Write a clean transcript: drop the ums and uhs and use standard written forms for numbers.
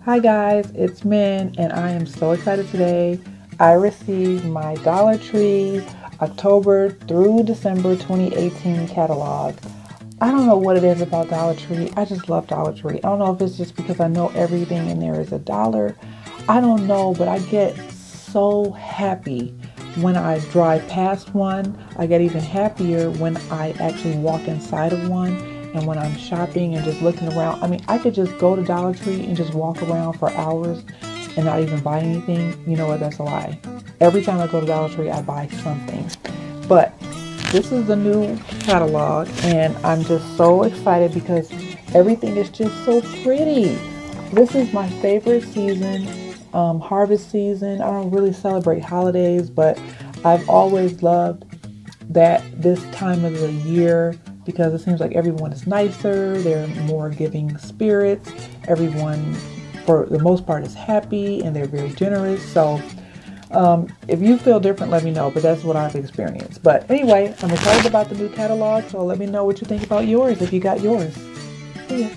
Hi guys, it's Min and I am so excited today. I received my Dollar Tree October through December 2018 catalog. I don't know what it is about Dollar Tree. I just love Dollar Tree. I don't know if it's just because I know everything in there is a dollar. I don't know, but I get so happy when I drive past one. I get even happier when I actually walk inside of one. And when I'm shopping and just looking around, I mean, I could just go to Dollar Tree and just walk around for hours and not even buy anything. You know what? That's a lie. Every time I go to Dollar Tree, I buy something. But this is the new catalog, and I'm just so excited because everything is just so pretty. This is my favorite season, harvest season. I don't really celebrate holidays, but I've always loved that this time of the year because it seems like everyone is nicer, they're more giving spirits, everyone for the most part is happy and they're very generous. So if you feel different, let me know, but that's what I've experienced. But anyway, I'm excited about the new catalog, so let me know what you think about yours if you got yours. See ya.